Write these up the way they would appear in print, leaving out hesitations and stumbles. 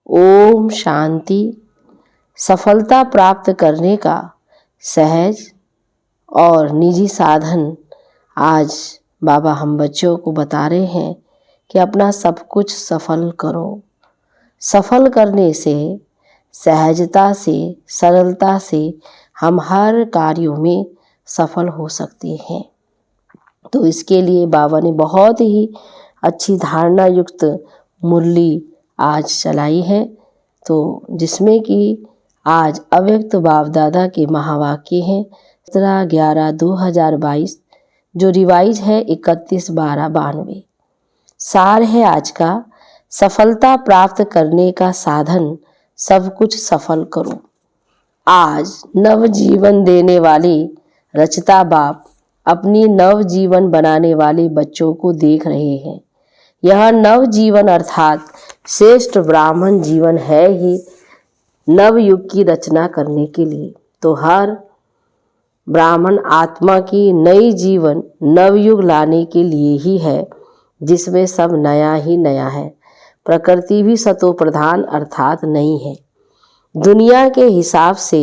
ओम शांति। सफलता प्राप्त करने का सहज और निजी साधन आज बाबा हम बच्चों को बता रहे हैं कि अपना सब कुछ सफल करो। सफल करने से, सहजता से, सरलता से हम हर कार्यों में सफल हो सकते हैं। तो इसके लिए बाबा ने बहुत ही अच्छी धारणा युक्त मुरली आज चलाई है, तो जिसमें कि आज अव्यक्त बाप दादा के महावाक्य हैं 17/11/2022, जो रिवाइज है 31/12/92। सार है आज का, सफलता प्राप्त करने का साधन सब कुछ सफल करो। आज नव जीवन देने वाले रचता बाप अपनी नव जीवन बनाने वाले बच्चों को देख रहे हैं। यह नव जीवन अर्थात श्रेष्ठ ब्राह्मण जीवन है ही नव युग की रचना करने के लिए। तो हर ब्राह्मण आत्मा की नई जीवन नव युग लाने के लिए ही है, जिसमें सब नया ही नया है। प्रकृति भी सतो प्रधान अर्थात नहीं है। दुनिया के हिसाब से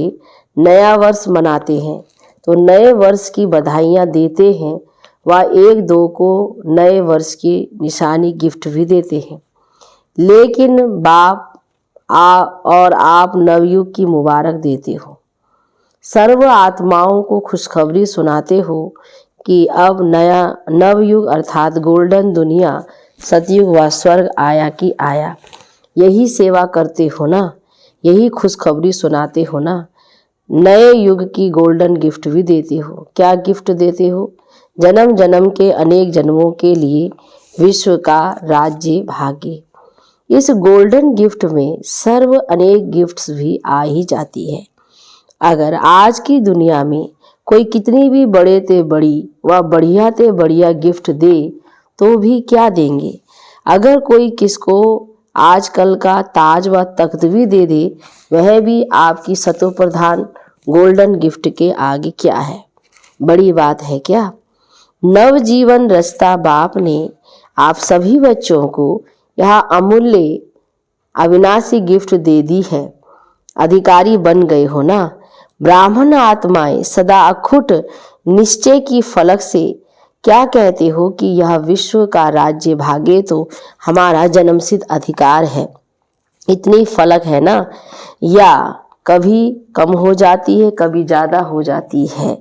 नया वर्ष मनाते हैं तो नए वर्ष की बधाइयाँ देते हैं, व एक दो को नए वर्ष की निशानी गिफ्ट भी देते हैं। लेकिन बाप और आप नवयुग की मुबारक देते हो, सर्व आत्माओं को खुशखबरी सुनाते हो कि अब नया नवयुग अर्थात गोल्डन दुनिया सतयुग व स्वर्ग आया कि आया। यही सेवा करते हो ना, यही खुशखबरी सुनाते हो ना। नए युग की गोल्डन गिफ्ट भी देते हो। क्या गिफ्ट देते हो? जन्म जन्म के अनेक जन्मों के लिए विश्व का राज्य भाग्य। इस गोल्डन गिफ्ट में सर्व अनेक गिफ्ट्स भी आ ही जाती है। अगर आज की दुनिया में कोई कितनी भी बड़े ते बड़ी व बढ़िया ते बढ़िया गिफ्ट दे तो भी क्या देंगे? अगर कोई किसको आजकल का ताज व तख्त भी दे दे, वह भी आपकी सतो प्रधान गोल्डन गिफ्ट के आगे क्या है? बड़ी बात है क्या? नव जीवन रचता बाप ने आप सभी बच्चों को यह अमूल्य अविनाशी गिफ्ट दे दी है। अधिकारी बन गए हो ना। ब्राह्मण आत्माएं सदा अखुट निश्चय की फलक से क्या कहते हो कि यह विश्व का राज्य भाग्य तो हमारा जन्मसिद्ध अधिकार है। इतनी फलक है ना, या कभी कम हो जाती है, कभी ज़्यादा हो जाती है।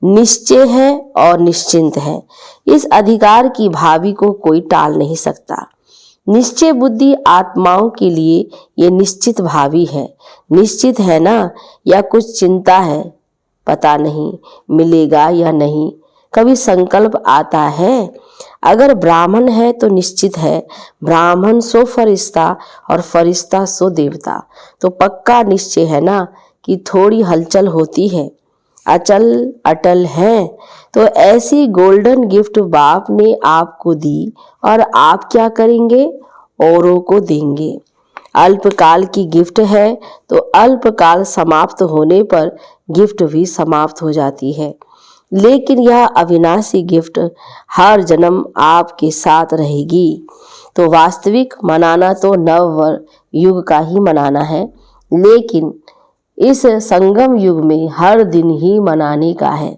निश्चय है और निश्चिंत है। इस अधिकार की भावी को कोई टाल नहीं सकता। निश्चय बुद्धि आत्माओं के लिए ये निश्चित भावी है। निश्चित है ना, या कुछ चिंता है, पता नहीं मिलेगा या नहीं, कभी संकल्प आता है। अगर ब्राह्मण है तो निश्चित है, ब्राह्मण सो फरिश्ता और फरिश्ता सो देवता। तो पक्का निश्चय है ना कि थोड़ी हलचल होती है, अचल अटल है। तो ऐसी गोल्डन गिफ्ट बाप ने आपको दी और आप क्या करेंगे? औरों को देंगे। अल्पकाल की गिफ्ट है तो अल्पकाल समाप्त होने पर गिफ्ट भी समाप्त हो जाती है। लेकिन यह अविनाशी गिफ्ट हर जन्म आपके साथ रहेगी। तो वास्तविक मनाना तो नव युग का ही मनाना है, लेकिन इस संगम युग में हर दिन ही मनाने का है,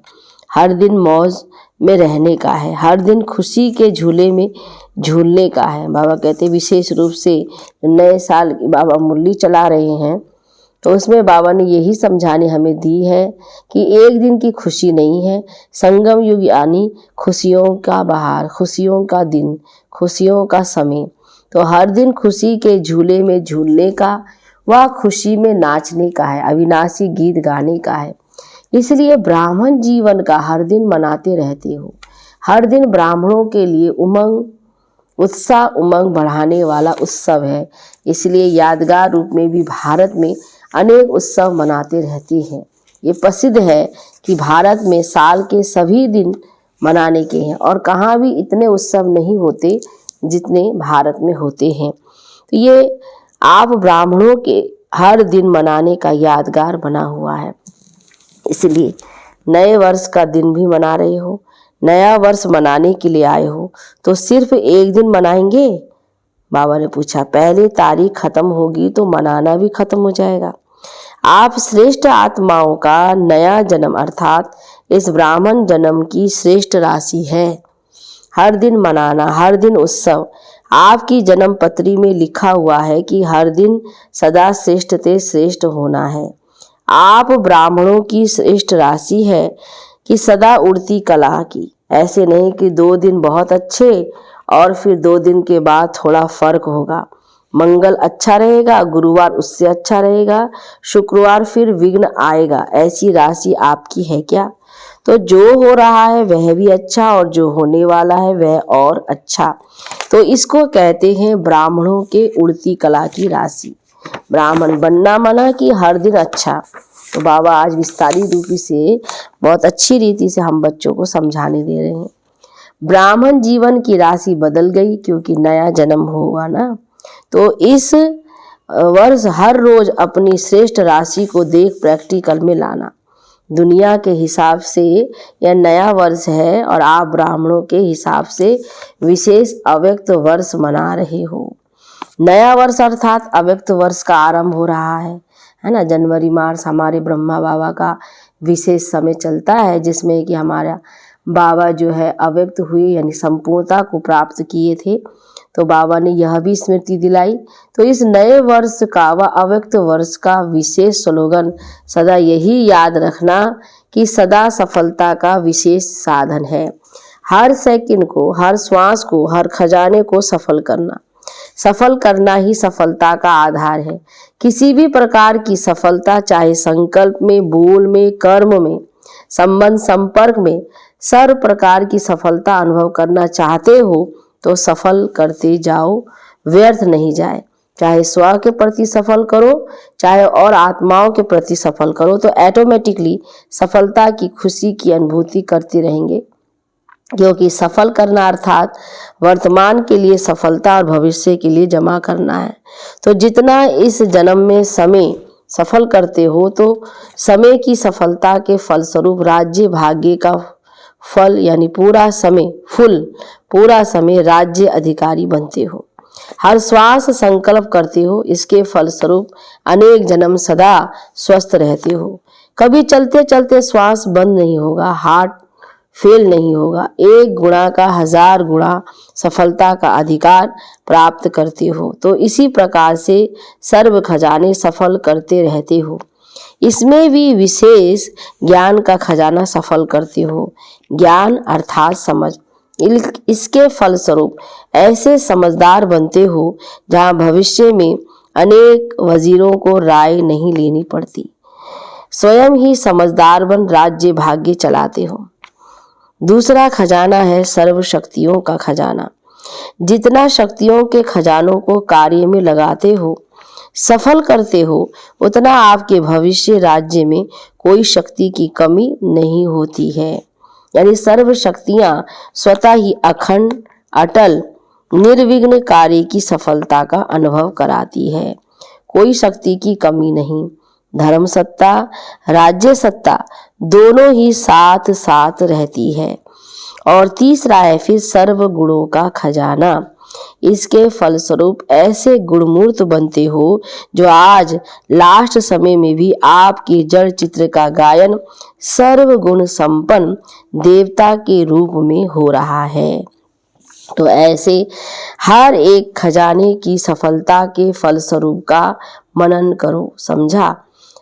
हर दिन मौज में रहने का है, हर दिन खुशी के झूले में झूलने का है। बाबा कहते विशेष रूप से नए साल की बाबा मुरली चला रहे हैं, तो उसमें बाबा ने यही समझाने हमें दी है कि एक दिन की खुशी नहीं है। संगम युग यानी खुशियों का बहार, खुशियों का दिन, खुशियों का समय। तो हर दिन खुशी के झूले में झूलने का व खुशी में नाचने का है, अविनाशी गीत गाने का है। इसलिए ब्राह्मण जीवन का हर दिन मनाते रहते हो। हर दिन ब्राह्मणों के लिए उमंग उत्साह उमंग बढ़ाने वाला उत्सव है। इसलिए यादगार रूप में भी भारत में अनेक उत्सव मनाते रहते हैं। ये प्रसिद्ध है कि भारत में साल के सभी दिन मनाने के हैं, और कहाँ भी इतने उत्सव नहीं होते जितने भारत में होते हैं। तो ये आप ब्राह्मणों के हर दिन मनाने का यादगार बना हुआ है। इसलिए नए वर्ष का दिन भी मना रहे हो, नया वर्ष मनाने के लिए आए हो, तो सिर्फ एक दिन मनाएंगे? बाबा ने पूछा, पहले तारीख खत्म होगी तो मनाना भी खत्म हो जाएगा। आप श्रेष्ठ आत्माओं का नया जन्म अर्थात इस ब्राह्मण जन्म की श्रेष्ठ राशि है। हर दिन मनाना, हर दिन उत्सव। आपकी जन्म पत्री में लिखा हुआ है कि हर दिन सदा श्रेष्ठ ते श्रेष्ठ होना है। आप ब्राह्मणों की श्रेष्ठ राशि है कि सदा उड़ती कला की। ऐसे नहीं कि 2 दिन बहुत अच्छे और फिर 2 दिन के बाद थोड़ा फर्क होगा। मंगल अच्छा रहेगा, गुरुवार उससे अच्छा रहेगा, शुक्रवार फिर विघ्न आएगा। ऐसी राशि आपकी है क्या? तो जो हो रहा है वह भी अच्छा और जो होने वाला है वह और अच्छा। तो इसको कहते हैं ब्राह्मणों के उड़ती कला की राशि। ब्राह्मण बनना माना कि हर दिन अच्छा। तो बाबा आज विस्तारित रूप से बहुत अच्छी रीति से हम बच्चों को समझाने दे रहे हैं। ब्राह्मण जीवन की राशि बदल गई क्योंकि नया जन्म हुआ ना। तो इस वर्ष हर रोज अपनी श्रेष्ठ राशि को देख प्रैक्टिकल में लाना। दुनिया के हिसाब से यह नया वर्ष है और आप ब्राह्मणों के हिसाब से विशेष अव्यक्त वर्ष मना रहे हो। नया वर्ष अर्थात अव्यक्त वर्ष का आरंभ हो रहा है ना। जनवरी मार्च हमारे ब्रह्मा बाबा का विशेष समय चलता है, जिसमें कि हमारा बाबा जो है अव्यक्त हुए यानी संपूर्णता को प्राप्त किए थे। तो बाबा ने यह भी स्मृति दिलाई। तो इस नए वर्ष का व अव्यक्त वर्ष का विशेष स्लोगन सदा यही याद रखना कि सदा सफलता का विशेष साधन है। हर सेकंड को, हर श्वास को, हर खजाने को सफल करना। सफल करना ही सफलता का आधार है। किसी भी प्रकार की सफलता, चाहे संकल्प में, बोल में, कर्म में, संबंध संपर्क में, सर्व प्रकार की सफलता अनुभव करना चाहते हो तो सफल करते जाओ, व्यर्थ नहीं जाए। चाहे स्व के प्रति सफल करो, चाहे और आत्माओं के प्रति सफल करो, तो ऑटोमेटिकली सफलता की खुशी की अनुभूति करते रहेंगे। क्योंकि सफल करना अर्थात वर्तमान के लिए सफलता और भविष्य के लिए जमा करना है। तो जितना इस जन्म में समय सफल करते हो तो समय की सफलता के फलस्वरूप राज्य भाग्य का फल यानी पूरा समय राज्य अधिकारी बनते हो। हर श्वास संकल्प करते हो, इसके फलस्वरूप अनेक जन्म सदा स्वस्थ रहते हो। कभी चलते चलते श्वास बंद नहीं होगा, हार्ट फेल नहीं होगा। 1 गुणा का 1000 गुणा सफलता का अधिकार प्राप्त करते हो। तो इसी प्रकार से सर्व खजाने सफल करते रहते हो। इसमें भी विशेष ज्ञान का खजाना सफल करते हो। ज्ञान अर्थात समझ। इसके फलस्वरूप ऐसे समझदार बनते हो जहाँ भविष्य में अनेक वजीरों को राय नहीं लेनी पड़ती। स्वयं ही समझदार बन राज्य भाग्य चलाते हो। दूसरा खजाना है सर्व शक्तियों का खजाना। जितना शक्तियों के खजानों को कार्य में लगाते हो, सफल करते हो, उतना आपके भविष्य राज्य में कोई शक्ति की कमी नहीं होती है। यानी सर्व शक्तियां स्वतः ही अखंड, अटल, निर्विघ्न कार्य की सफलता का अनुभव कराती है। कोई शक्ति की कमी नहीं। धर्म सत्ता, राज्य सत्ता दोनों ही साथ साथ रहती है। और तीसरा है फिर सर्व गुणों का खजाना। इसके फलस्वरूप ऐसे गुणमूर्त बनते हो जो आज लास्ट समय में भी आपके जड़ चित्र का गायन सर्व गुण संपन्न देवता के रूप में हो रहा है। तो ऐसे हर एक खजाने की सफलता के फलस्वरूप का मनन करो, समझा।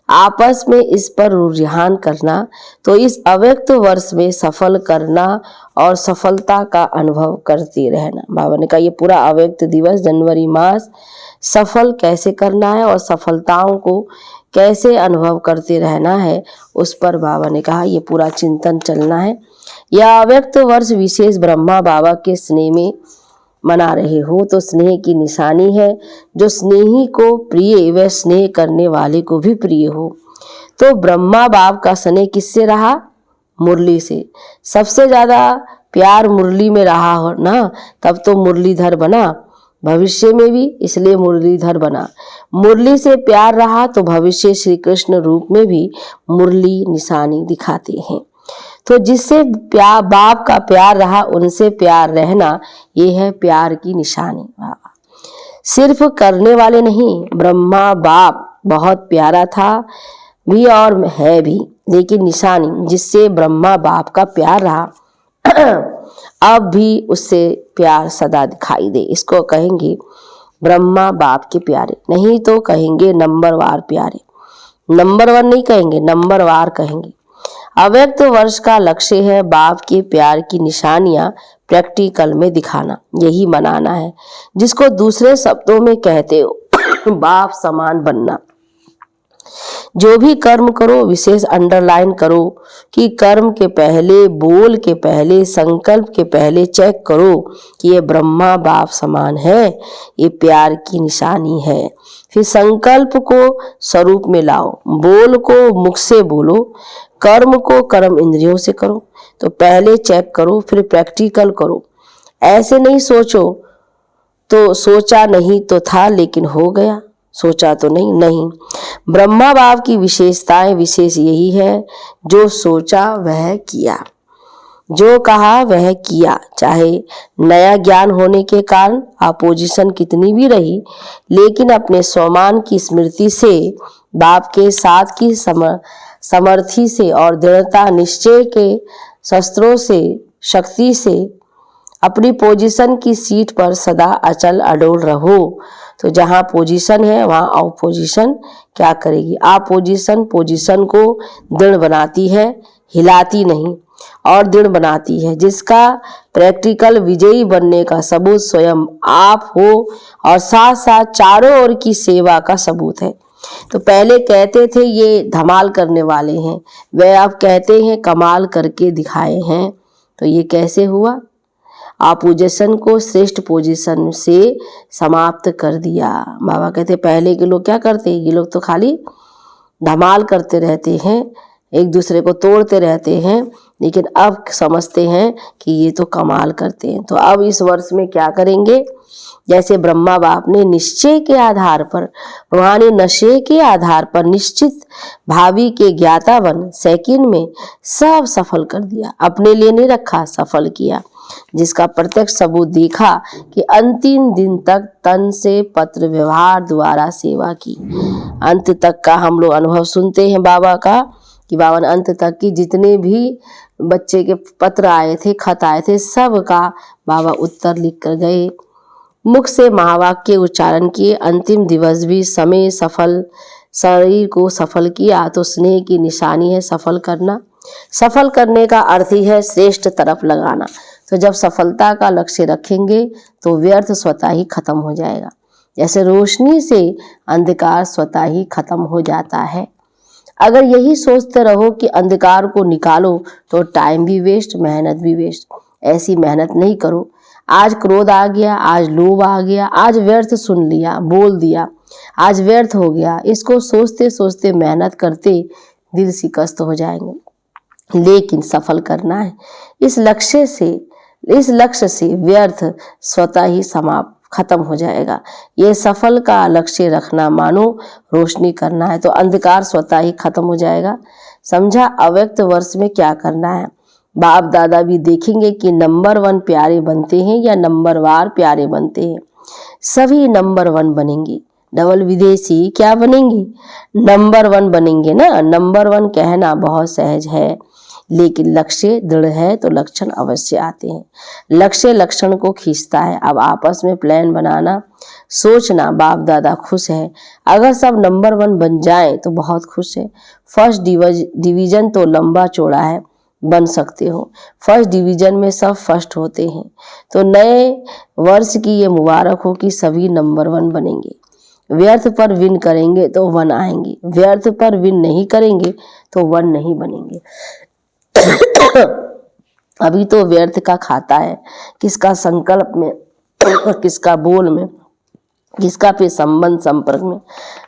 आपस में इस पर रुझान करना। तो इस अव्यक्त वर्ष में सफल करना और सफलता का अनुभव करते रहना। बाबा ने कहा ये पूरा अव्यक्त दिवस जनवरी मास सफल कैसे करना है और सफलताओं को कैसे अनुभव करते रहना है, उस पर बाबा ने कहा ये पूरा चिंतन चलना है। यह अव्यक्त वर्ष विशेष ब्रह्मा बाबा के स्नेह में मना रहे हो तो स्नेह की निशानी है। जो स्नेही को प्रिय वह स्नेह करने वाले को भी प्रिय हो। तो ब्रह्मा बाप का स्नेह किससे रहा? मुरली से। सबसे ज्यादा प्यार मुरली में रहा हो ना, तब तो मुरलीधर बना। भविष्य में भी इसलिए मुरलीधर बना। मुरली से प्यार रहा तो भविष्य श्री कृष्ण रूप में भी मुरली निशानी दिखाते हैं। तो जिससे बाप का प्यार रहा उनसे प्यार रहना, ये है प्यार की निशानी। सिर्फ करने वाले नहीं, ब्रह्मा बाप बहुत प्यारा था भी और है भी, लेकिन निशानी जिससे ब्रह्मा बाप का प्यार रहा अब भी उससे प्यार सदा दिखाई दे, इसको कहेंगे ब्रह्मा बाप के प्यारे, नहीं तो कहेंगे नंबरवार प्यारे। नंबर वन नहीं कहेंगे, नंबरवार कहेंगे। अव्यक्त वर्ष का लक्ष्य है बाप के प्यार की निशानियां प्रैक्टिकल में दिखाना, यही मनाना है, जिसको दूसरे शब्दों में कहते हो बाप समान बनना। जो भी कर्म करो विशेष अंडरलाइन करो कि कर्म के पहले, बोल के पहले, संकल्प के पहले चेक करो कि ये ब्रह्मा बाप समान है, ये प्यार की निशानी है। फिर संकल्प को स्वरूप में लाओ, बोल को मुख से बोलो, कर्म को कर्म इंद्रियों से करो। तो पहले चेक करो फिर प्रैक्टिकल करो। ऐसे नहीं सोचो तो सोचा नहीं तो था लेकिन हो गया, सोचा तो नहीं। ब्रह्मा बाप की विशेषताएं विशेष यही है, जो सोचा वह किया, जो कहा वह किया। चाहे नया ज्ञान होने के कारण अपोजिशन कितनी भी रही, लेकिन अपने स्वमान की स्मृति से, बाप के साथ की समर्थी से और दृढ़ता निश्चय के शस्त्रों से, शक्ति से अपनी पोजीशन की सीट पर सदा अचल अडोल रहो। तो जहाँ पोजीशन है वहाँ ऑपोजिशन क्या करेगी? अपोजिशन पोजीशन को दृढ़ बनाती है, हिलाती नहीं, और दृढ़ बनाती है, जिसका प्रैक्टिकल विजयी बनने का सबूत स्वयं आप हो और साथ साथ चारों ओर की सेवा का सबूत है। तो पहले कहते थे ये धमाल करने वाले हैं, वे अब कहते हैं कमाल करके दिखाए हैं। तो ये कैसे हुआ? अपोजिशन को श्रेष्ठ पोजीशन से समाप्त कर दिया। बाबा कहते पहले के लोग क्या करते, ये लोग तो खाली धमाल करते रहते हैं, एक दूसरे को तोड़ते रहते हैं, लेकिन अब समझते हैं कि ये तो कमाल करते हैं। तो अब इस वर्ष में क्या करेंगे? जैसे ब्रह्मा बाप ने निश्चय के आधार पर, रूहानी नशे के आधार पर निश्चित भावी के ज्ञाता बन सेकंड में सब सफल कर दिया, अपने लिए नहीं रखा, सफल किया, जिसका प्रत्यक्ष सबूत देखा कि अंतिम दिन तक तन से पत्र व्यवहार द्वारा सेवा की। अंत तक का हम लोग अनुभव सुनते हैं बाबा का कि बाबा ने अंत तक की जितने भी बच्चे के पत्र आए थे, खत आए थे, सब का बाबा उत्तर लिख कर गए। मुख से महावाक्य उच्चारण किए, अंतिम दिवस भी समय सफल, शरीर को सफल किया। तो स्नेह की निशानी है सफल करना। सफल करने का अर्थ ही है श्रेष्ठ तरफ लगाना। तो जब सफलता का लक्ष्य रखेंगे तो व्यर्थ स्वतः ही खत्म हो जाएगा। जैसे रोशनी से अंधकार स्वतः ही खत्म हो जाता है। अगर यही सोचते रहो कि अंधकार को निकालो तो टाइम भी वेस्ट, मेहनत भी वेस्ट। ऐसी मेहनत नहीं करो। आज क्रोध आ गया, आज लोभ आ गया, आज व्यर्थ सुन लिया, बोल दिया, आज व्यर्थ हो गया, इसको सोचते सोचते मेहनत करते दिल शिकस्त हो जाएंगे। लेकिन सफल करना है, इस लक्ष्य से व्यर्थ स्वतः ही समाप्त खत्म हो जाएगा। ये सफल का लक्ष्य रखना मानो रोशनी करना है, तो अंधकार स्वतः ही खत्म हो जाएगा। समझा? अव्यक्त वर्ष में क्या करना है? बाप दादा भी देखेंगे कि नंबर 1 प्यारे बनते हैं या नंबरवार प्यारे बनते हैं। सभी नंबर 1 बनेंगे। डबल विदेशी क्या बनेंगे? नंबर 1 बनेंगे ना। नंबर 1 कहना बहुत सहज है, लेकिन लक्ष्य दृढ़ है तो लक्षण अवश्य आते हैं। लक्ष्य लक्षण को खींचता है। अब आपस में प्लान बनाना, सोचना। बाप दादा खुश है अगर सब नंबर 1 बन जाए तो बहुत खुश है। फर्स्ट डिवीजन तो लंबा चौड़ा है, बन सकते हो। फर्स्ट डिवीजन में सब फर्स्ट होते हैं। तो नए वर्ष की ये मुबारक हो कि सभी नंबर 1 बनेंगे। व्यर्थ पर विन करेंगे तो 1 आएंगे, व्यर्थ पर विन नहीं करेंगे तो 1 नहीं बनेंगे। अभी तो व्यर्थ का खाता है, किसका संकल्प में, किसका बोल में, किसका पे संबंध संपर्क में।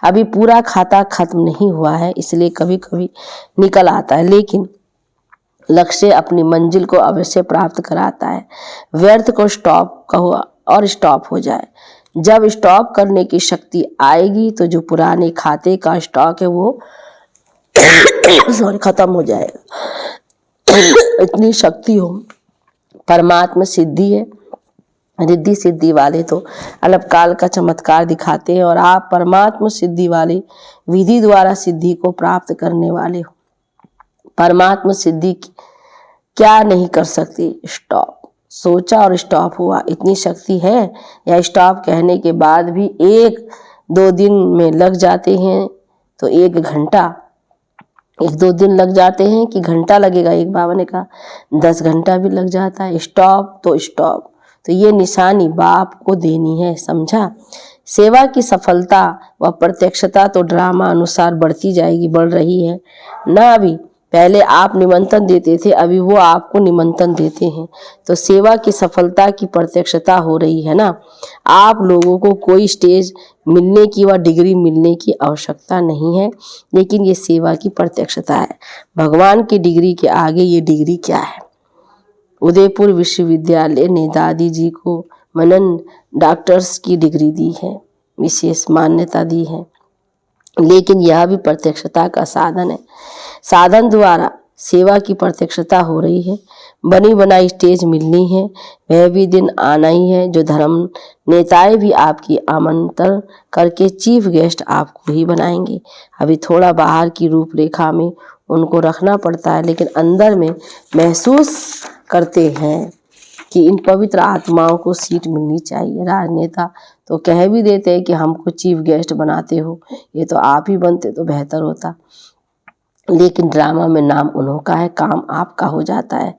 अभी पूरा खाता खत्म नहीं हुआ है, इसलिए कभी कभी निकल आता है, लेकिन लक्ष्य अपनी मंजिल को अवश्य प्राप्त कराता है। व्यर्थ को स्टॉप कहो और स्टॉप हो जाए। जब स्टॉप करने की शक्ति आएगी तो जो पुराने खाते का स्टॉक है वो खत्म हो जाएगा। इतनी शक्ति हो, परमात्मा सिद्धि है, रिद्धि सिद्धि वाले तो अल्पकाल का चमत्कार दिखाते हैं और आप परमात्म सिद्धि वाले विधि द्वारा सिद्धि को प्राप्त करने वाले हो। परमात्म सिद्धि क्या नहीं कर सकती? स्टॉप। सोचा और स्टॉप हुआ, इतनी शक्ति है? या स्टॉप कहने के बाद भी 1-2 दिन में लग जाते हैं तो 1 घंटा, 1-2 दिन लग जाते हैं कि घंटा लगेगा? एक बाबा ने कहा 10 घंटा भी लग जाता है। स्टॉप तो स्टॉप। तो ये निशानी बाप को देनी है, समझा? सेवा की सफलता व प्रत्यक्षता तो ड्रामा अनुसार बढ़ती जाएगी, बढ़ रही है ना। अभी पहले आप निमंत्रण देते थे, अभी वो आपको निमंत्रण देते हैं। तो सेवा की सफलता की प्रत्यक्षता हो रही है ना। आप लोगों को कोई स्टेज मिलने की व डिग्री मिलने की आवश्यकता नहीं है, लेकिन ये सेवा की प्रत्यक्षता है। भगवान की डिग्री के आगे ये डिग्री क्या है? उदयपुर विश्वविद्यालय ने दादी जी को मनन डॉक्टर्स की डिग्री दी है, विशेष मान्यता दी है, लेकिन यह भी प्रत्यक्षता का साधन है। साधन द्वारा सेवा की प्रत्यक्षता हो रही है। बनी बनाई स्टेज मिलनी है, वह भी दिन आना ही है जो धर्म नेताएं भी आपकी आमंत्रण करके चीफ गेस्ट आपको ही बनाएंगे। अभी थोड़ा बाहर की रूपरेखा में उनको रखना पड़ता है, लेकिन अंदर में महसूस करते हैं कि इन पवित्र आत्माओं को सीट मिलनी चाहिए। राजनेता तो कह भी देते हैं कि हमको चीफ गेस्ट बनाते हो, ये तो आप ही बनते तो बेहतर होता, लेकिन ड्रामा में नाम उन्हों का है, काम आपका हो जाता है।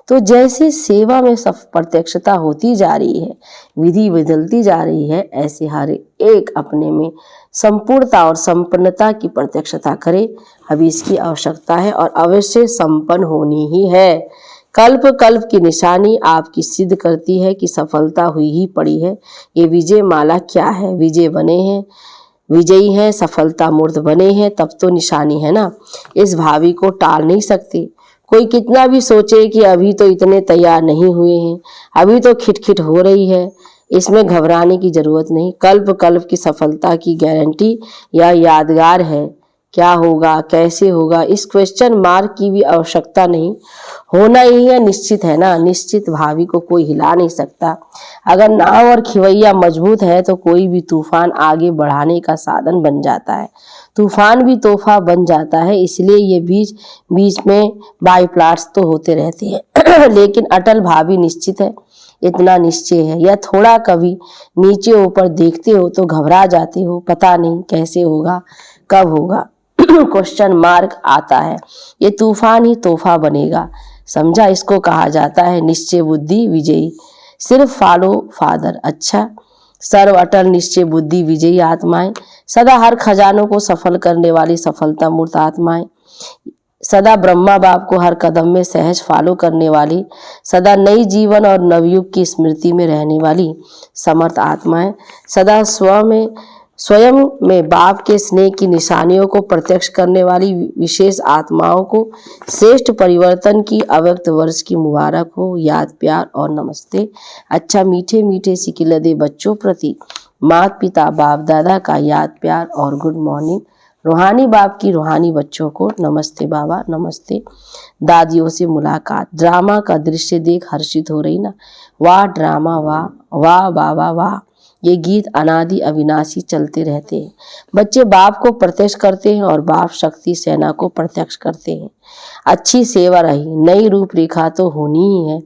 तो जैसे सेवा में सब प्रत्यक्षता होती जा रही है, विधि बदलती जा रही है, ऐसे हर एक अपने में संपूर्णता और संपन्नता की प्रत्यक्षता करे। अभी इसकी आवश्यकता है और अवश्य संपन्न होनी ही है। कल्प कल्प की निशानी आपकी सिद्ध करती है कि सफलता हुई ही पड़ी है। ये विजय माला क्या है? विजय बने हैं, विजयी हैं, सफलता मूर्त बने हैं, तब तो निशानी है ना। इस भावी को टाल नहीं सकते। कोई कितना भी सोचे कि अभी तो इतने तैयार नहीं हुए हैं, अभी तो खिटखिट हो रही है, इसमें घबराने की जरूरत नहीं। कल्प कल्प की सफलता की गारंटी या यादगार है। क्या होगा, कैसे होगा, इस क्वेश्चन मार्क की भी आवश्यकता नहीं। होना ही है, निश्चित है ना। निश्चित भावी को कोई हिला नहीं सकता। अगर नाव और खिवैया मजबूत है तो कोई भी तूफान आगे बढ़ाने का साधन बन जाता है, तूफान भी तोहफा बन जाता है। इसलिए ये बीच बीच में बाईप्लाट्स तो होते रहते हैं लेकिन अटल भावी निश्चित है, इतना निश्चय है। या थोड़ा कभी नीचे ऊपर देखते हो तो घबरा जाते हो, पता नहीं कैसे होगा, कब होगा क्वेश्चन मार्क आता है। ये तूफान ही तोहफा बनेगा, समझा? इसको कहा जाता है निश्चय बुद्धि विजयी। सिर्फ फॉलो फादर। अच्छा, सर्व अटल निश्चय बुद्धि विजयी आत्माएं, सदा हर खजानों को सफल करने वाली सफलता मूर्त आत्माएं, सदा ब्रह्मा बाप को हर कदम में सहज फॉलो करने वाली, सदा नई जीवन और नवयुग की स्मृति में रहने वाली समर्थ आत्माएं, सदा स्वयं में बाप के स्नेह की निशानियों को प्रत्यक्ष करने वाली विशेष आत्माओं को श्रेष्ठ परिवर्तन की अव्यक्त वर्ष की मुबारक हो। याद, प्यार और नमस्ते। अच्छा, मीठे मीठे सिकिलदे बच्चों प्रति माता पिता बाप दादा का याद, प्यार और गुड मॉर्निंग। रूहानी बाप की रूहानी बच्चों को नमस्ते बाबा, नमस्ते। दादियों से मुलाकात। ड्रामा का दृश्य देख हर्षित हो रही ना। वाह ड्रामा, वाह वाह बाबा वाह। ये गीत अनादि अविनाशी चलते रहते हैं। बच्चे बाप को प्रत्यक्ष करते हैं और बाप शक्ति सेना को प्रत्यक्ष करते हैं। अच्छी सेवा रही, नई रूपरेखा तो होनी ही है।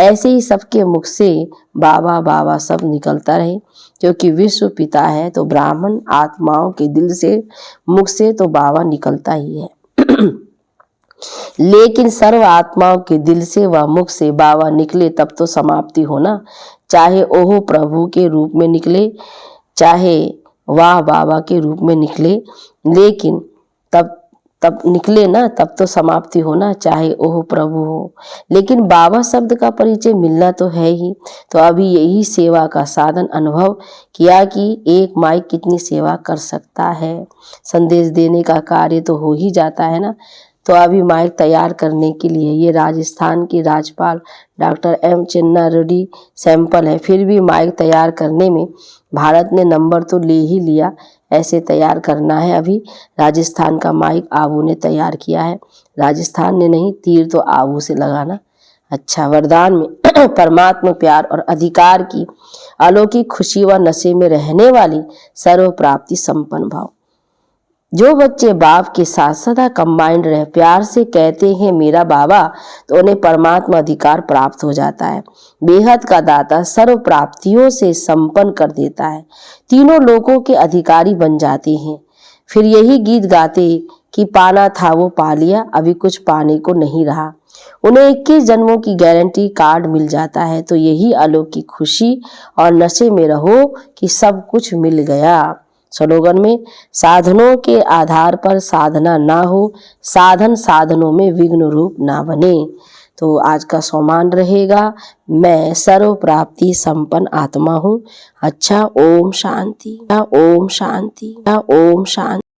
ऐसे ही सबके मुख से बाबा बाबा सब निकलता रहे, क्योंकि विश्व पिता है तो ब्राह्मण आत्माओं के दिल से मुख से तो बाबा निकलता ही है लेकिन सर्व आत्माओं के दिल से व मुख से बाबा निकले तब तो समाप्ति हो ना। चाहे ओह प्रभु के रूप में निकले, चाहे वाह बाबा के रूप में निकले, लेकिन तब निकले ना, तब तो समाप्ति हो ना। चाहे ओह प्रभु हो, लेकिन बाबा शब्द का परिचय मिलना तो है ही। तो अभी यही सेवा का साधन अनुभव किया कि एक माइक कितनी सेवा कर सकता है। संदेश देने का कार्य तो हो ही जाता है ना। तो अभी माइक तैयार करने के लिए ये राजस्थान के राज्यपाल डॉक्टर एम चिन्ना रेड्डी सैंपल है, फिर भी माइक तैयार करने में भारत ने नंबर तो ले ही लिया। ऐसे तैयार करना है। अभी राजस्थान का माइक आबू ने तैयार किया है, राजस्थान ने नहीं, तीर तो आबू से लगाना। अच्छा, वरदान में परमात्मा प्यार और अधिकार की अलौकिक खुशी व नशे में रहने वाली सर्व प्राप्ति संपन्न भाव। जो बच्चे बाप के साथ सदा कंबाइंड रहे, प्यार से कहते हैं मेरा बाबा, तो उन्हें परमात्मा अधिकार प्राप्त हो जाता है। बेहद का दाता सर्व प्राप्तियों से संपन्न कर देता है, तीनों लोकों के अधिकारी बन जाते हैं। फिर यही गीत गाते कि पाना था वो पा लिया, अभी कुछ पाने को नहीं रहा। उन्हें 21 जन्मों की गारंटी कार्ड मिल जाता है। तो यही अलौकिक खुशी और नशे में रहो कि सब कुछ मिल गया। स्लोगन में साधनों के आधार पर साधना ना हो, साधन साधनों में विघ्न रूप ना बने। तो आज का सोमान रहेगा, मैं सर्व प्राप्ति संपन्न आत्मा हूँ। अच्छा, ओम शांति, ओम शांति, ओम शांति।